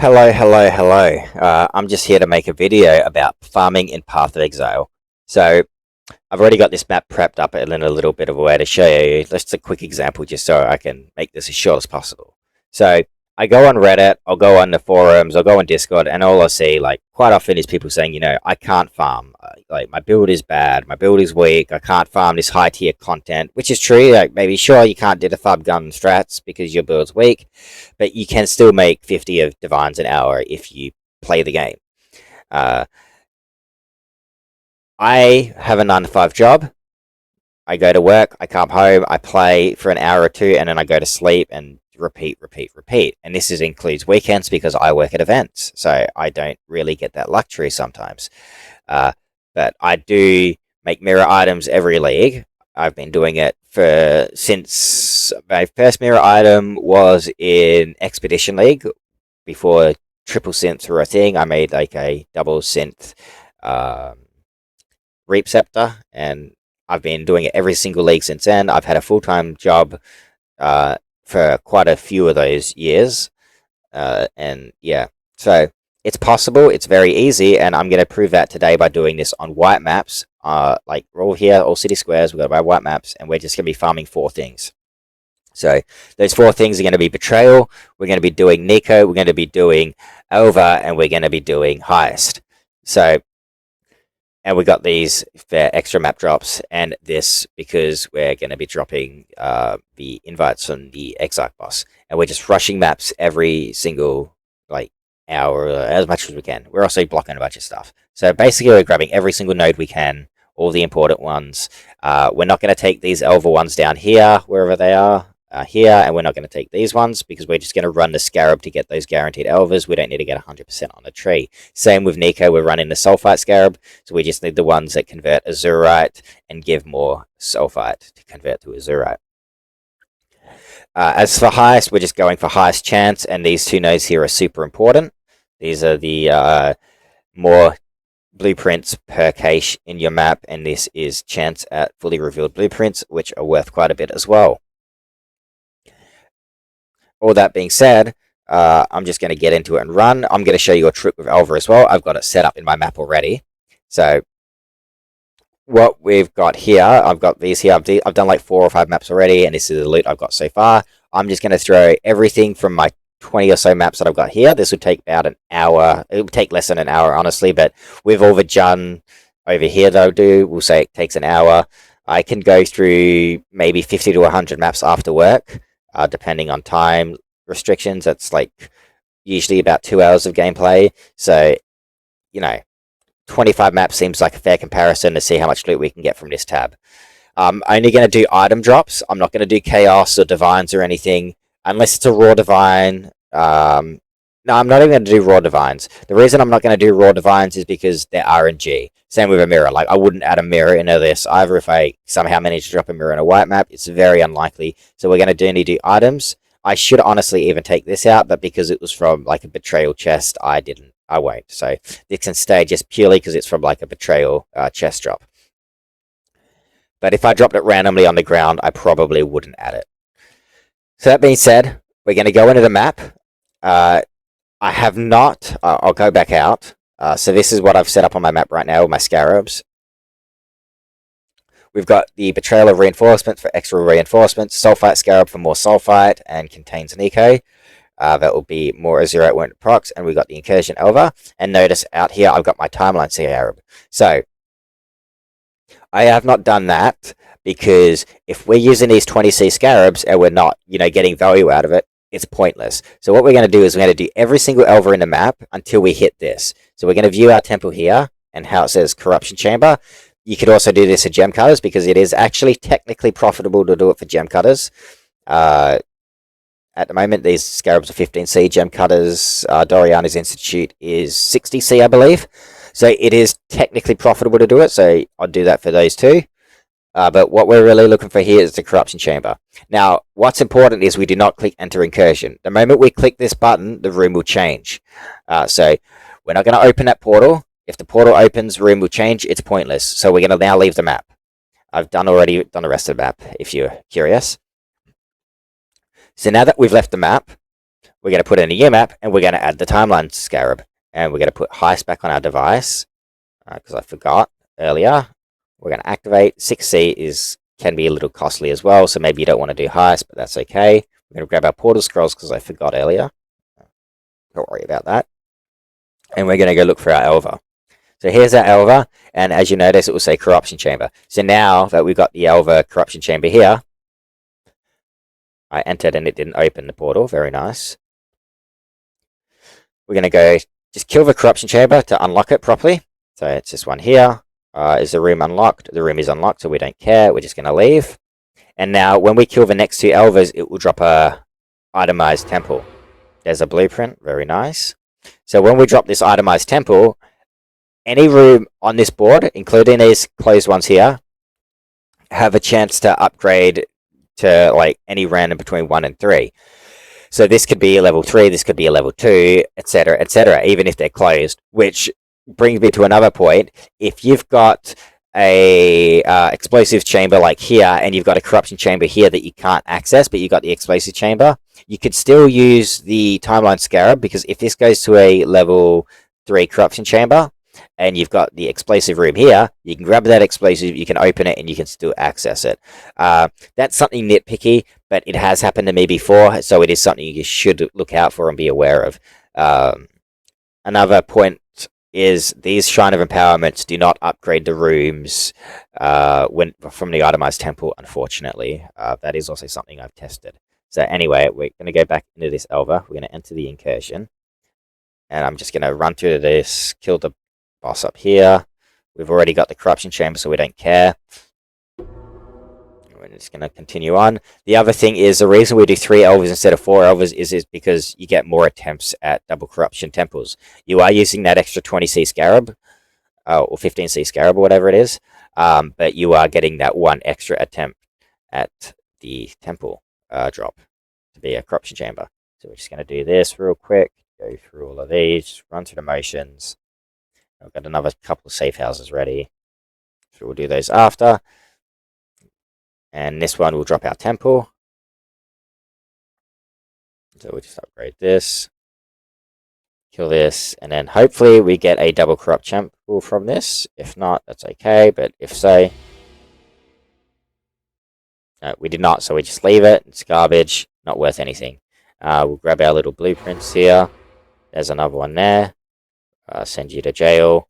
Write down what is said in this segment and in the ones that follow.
Hello. I'm just here to make a video about farming in Path of Exile. So, I've already got this map prepped up in a little bit of a way to show you. Just a quick example just so I can make this as short as possible. So, I go on Reddit, I'll go on the forums, I'll go on Discord, and all I see, like, quite often is people saying, I can't farm. Like, my build is bad, my build is weak, I can't farm this high tier content, which is true. Like, maybe, sure, you can't do the thub gun strats because your build's weak, but you can still make 50 of divines an hour if you play the game. I have a 9 to 5 job. I go to work, I come home, I play for an hour or two, and then I go to sleep and repeat. And this includes weekends because I work at events, so I don't really get that luxury sometimes. But I do make mirror items every league. I've been doing it since my first mirror item was in Expedition League. Before triple synths were a thing, I made like a double synth Reap Scepter, and I've been doing it every single league since then. I've had a full-time job for quite a few of those years, and yeah, so it's possible, it's very easy, and I'm going to prove that today by doing this on white maps. Like, we're all here, all city squares, we've got our white maps, and we're just going to be farming 4 things. So those 4 things are going to be Betrayal, we're going to be doing Nico, we're going to be doing Alva, and we're going to be doing Heist. So, and we got these for extra map drops, and this because we're going to be dropping the invites from the Exarch boss, and we're just rushing maps every single hour, as much as we can. We're also blocking a bunch of stuff. So basically, we're grabbing every single node we can, all the important ones. We're not going to take these Alva ones down here, wherever they are. Here, and we're not going to take these ones because we're just going to run the Scarab to get those guaranteed Alvas. We don't need to get 100% on the tree. Same with Nico, we're running the Sulphite Scarab, so we just need the ones that convert Azurite and give more Sulphite to convert to Azurite. As for Heist, we're just going for highest chance, and these 2 nodes here are super important. These are the more blueprints per cache in your map, and this is chance at fully revealed blueprints, which are worth quite a bit as well. All that being said, I'm just going to get into it and run. I'm going to show you a trick with Alva as well. I've got it set up in my map already. So what we've got here, I've got these here. I've done like 4 or 5 maps already, and this is the loot I've got so far. I'm just going to throw everything from my 20 or so maps that I've got here. This would take about an hour. It would take less than an hour, honestly, but with all the Jun over here that I'll do, we'll say it takes an hour. I can go through maybe 50 to 100 maps after work. Depending on time restrictions, that's like usually about 2 hours of gameplay. So, 25 maps seems like a fair comparison to see how much loot we can get from this tab. I'm only going to do item drops. I'm not going to do chaos or divines or anything, unless it's a raw divine. No, I'm not even going to do raw divines. The reason I'm not going to do raw divines is because they're RNG. Same with a mirror. Like, I wouldn't add a mirror into this either. If I somehow manage to drop a mirror in a white map, it's very unlikely. So we're going to only do items. I should honestly even take this out, but because it was from like a Betrayal chest, I won't. So this can stay just purely because it's from like a Betrayal chest drop. But if I dropped it randomly on the ground, I probably wouldn't add it. So that being said, we're going to go into the map. I have not, I'll go back out. So this is what I've set up on my map right now with my Scarabs. We've got the Betrayal of Reinforcements for extra reinforcements, Sulphite Scarab for more Sulphite and contains Nico. That will be more Azurite wounded procs, and we've got the Incursion Alva. And notice out here I've got my Timeline Scarab. So, I have not done that because if we're using these 20C Scarabs and we're not, getting value out of it, it's pointless. So what we're going to do is we're going to do every single Alva in the map until we hit this. So we're going to view our temple here and how it says Corruption Chamber. You could also do this for gem cutters because it is actually technically profitable to do it for gem cutters. At the moment, these Scarabs are 15C, gem cutters, Doriana's Institute is 60C, I believe. So it is technically profitable to do it, so I'll do that for those 2. But what we're really looking for here is the Corruption Chamber. Now, what's important is we do not click Enter Incursion. The moment we click this button, the room will change. So we're not going to open that portal. If the portal opens, room will change. It's pointless. So we're going to now leave the map. I've already done the rest of the map, if you're curious. So now that we've left the map, we're going to put in a year map, and we're going to add the timeline scarab. And we're going to put Heist back on our device, because I forgot earlier. We're going to activate. 6C can be a little costly as well, so maybe you don't want to do Heist, but that's okay. We're going to grab our portal scrolls because I forgot earlier. Don't worry about that. And we're going to go look for our Alva. So here's our Alva, and as you notice, it will say Corruption Chamber. So now that we've got the Alva Corruption Chamber here, I entered and it didn't open the portal. Very nice. We're going to go just kill the Corruption Chamber to unlock it properly. So it's this one here. Is the room unlocked? The room is unlocked, so we don't care. We're just going to leave. And now, when we kill the next two Alvas, it will drop a itemized temple. There's a blueprint. Very nice. So when we drop this itemized temple, any room on this board, including these closed ones here, have a chance to upgrade to like any random between 1 and 3. So this could be a level 3, this could be a level 2, etc., even if they're closed. Which brings me to another point. If you've got a explosive chamber like here, and you've got a corruption chamber here that you can't access, but you've got the explosive chamber, you could still use the timeline scarab, because if this goes to a level 3 corruption chamber, and you've got the explosive room here, you can grab that explosive, you can open it, and you can still access it. That's something nitpicky, but it has happened to me before, so it is something you should look out for and be aware of. Another point is these Shrine of Empowerments do not upgrade the rooms from the itemized temple, unfortunately. That is also something I've tested. So anyway, we're going to go back into this Alva. We're going to enter the Incursion. And I'm just going to run through this, kill the boss up here. We've already got the Corruption Chamber, so we don't care. We're just going to continue on. The other thing is, the reason we do 3 Alvas instead of 4 Alvas is because you get more attempts at double Corruption Temples. You are using that extra 20C Scarab, or 15C Scarab, or whatever it is, but you are getting that one extra attempt at the Temple drop to be a Corruption Chamber. So we're just going to do this real quick, go through all of these, run through the motions. I've got another couple of safe houses ready, so we'll do those after. And this one will drop our temple. So we'll just upgrade this, kill this, and then hopefully we get a double corrupt temple from this. If not, that's okay, but if so, no, we did not, so we just leave it. It's garbage, not worth anything. We'll grab our little blueprints here. There's another one there. Send you to jail.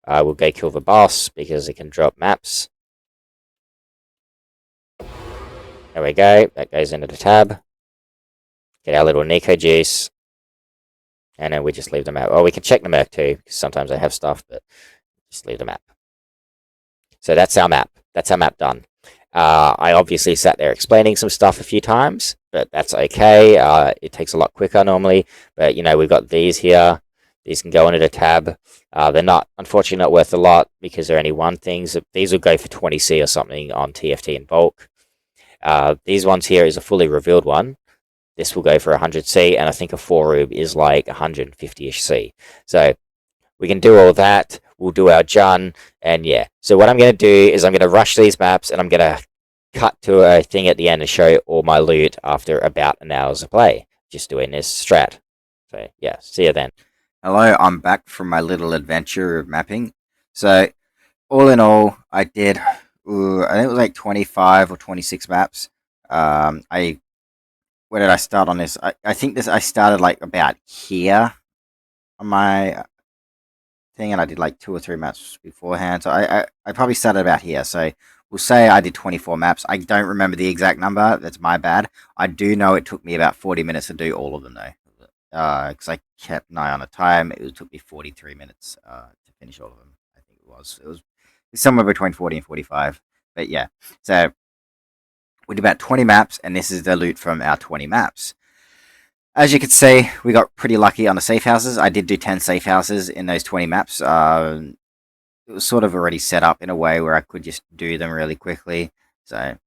We'll go kill the boss because it can drop maps. There we go. That goes into the tab. Get our little Nico juice. And then we just leave the map. Oh, we can check the merc too, because sometimes I have stuff, but just leave the map. So that's our map. That's our map done. I obviously sat there explaining some stuff a few times, but that's okay. It takes a lot quicker normally. But, you know, we've got these here. These can go into the tab. They're not, unfortunately, not worth a lot because they're only 1 things. These will go for 20C or something on TFT in bulk. These ones here is a fully revealed one. This will go for 100C, and I think a 4-roob is like 150-ish C. So we can do all that. We'll do our Jun, and yeah. So what I'm going to do is I'm going to rush these maps, and I'm going to cut to a thing at the end and show all my loot after about an hour's of play. Just doing this strat. So yeah, see you then. Hello, I'm back from my little adventure of mapping. So all in all, I did, I think it was like 25 or 26 maps. Where did I start on this? I think I started like about here on my thing, and I did like 2 or 3 maps beforehand. So I probably started about here. So we'll say I did 24 maps. I don't remember the exact number. That's my bad. I do know it took me about 40 minutes to do all of them though. Because I kept an eye on the time. It took me 43 minutes to finish all of them. I think it was somewhere between 40 and 45. But yeah, so we did about 20 maps, and this is the loot from our 20 maps. As you can see, we got pretty lucky on the safe houses. I did do 10 safe houses in those 20 maps. It was sort of already set up in a way where I could just do them really quickly. So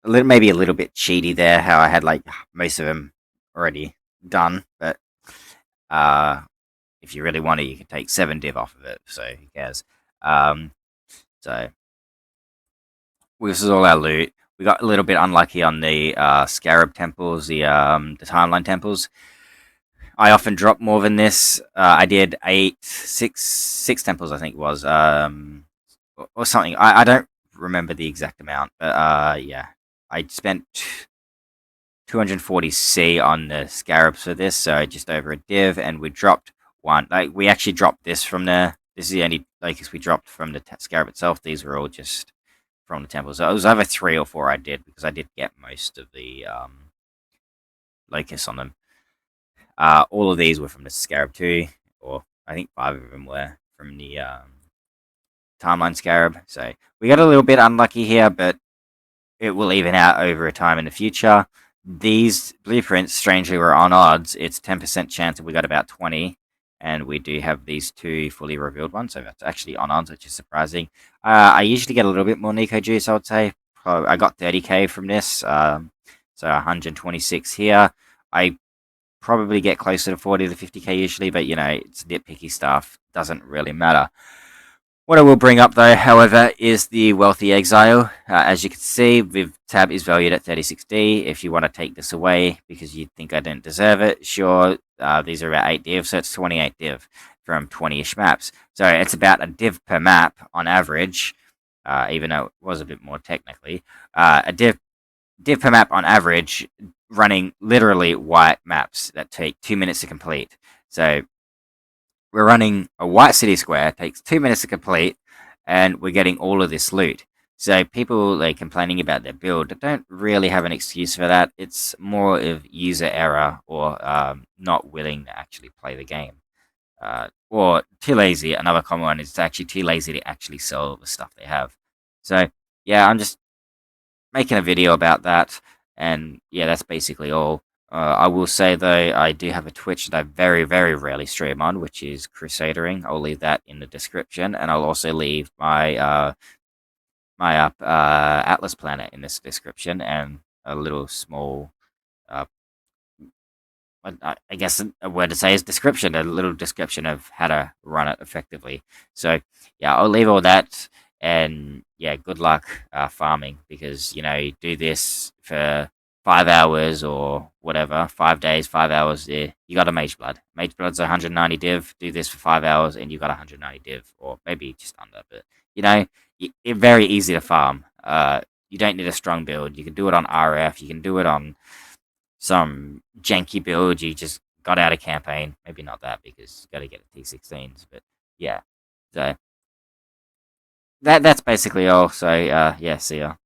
maybe a little bit cheaty there, how I had like most of them already done. But if you really want to, you can take 7 div off of it. So who cares? So this is all our loot. We got a little bit unlucky on the Scarab temples, the timeline temples. I often drop more than this. I did six temples, I think it was, or something. I don't remember the exact amount, but yeah, I spent 240C on the Scarabs for this, so just over a div, and we dropped one. Like, we actually dropped this from the. This is the only locus we dropped from the Scarab itself. These were all just from the temple. So it was over 3 or 4 I did, because I did get most of the locus on them. All of these were from the Scarab 2, or I think 5 of them were from the Timeline Scarab. So we got a little bit unlucky here, but it will even out over a time in the future. These blueprints, strangely, were on odds. It's 10% chance that we got about 20, and we do have these 2 fully revealed ones, so that's actually on odds, which is surprising. I usually get a little bit more Nico juice, I would say. I got 30k from this, so 126 here. I probably get closer to 40 to 50k usually, but it's nitpicky stuff. Doesn't really matter. What I will bring up, though, however, is the Wealthy Exile. As you can see, the tab is valued at 36D. If you want to take this away because you think I didn't deserve it, sure. These are about 8 div, so it's 28 div from 20-ish maps. So it's about a div per map on average, even though it was a bit more technically. A div per map on average, running literally white maps that take 2 minutes to complete. So we're running a white city square, takes 2 minutes to complete, and we're getting all of this loot. So people complaining about their build don't really have an excuse for that. It's more of user error, or not willing to actually play the game. Or too lazy. Another common one is actually too lazy to actually sell the stuff they have. So yeah, I'm just making a video about that, and yeah, that's basically all. I will say, though, I do have a Twitch that I very, very rarely stream on, which is Crusadering. I'll leave that in the description, and I'll also leave my Atlas planet in this description, and a little small, uh, I guess a word to say is description, a little description of how to run it effectively. So yeah, I'll leave all that, and yeah, good luck farming, because you do this for 5 hours or whatever, 5 days, 5 hours. Yeah, you got a Mage Blood. Mage Blood's 190 div. Do this for 5 hours, and you got 190 div, or maybe just under. But it's very easy to farm. You don't need a strong build. You can do it on RF. You can do it on some janky build you just got out of campaign. Maybe not that, because you got to get the T16s. But yeah, so that's basically all. So yeah, see ya.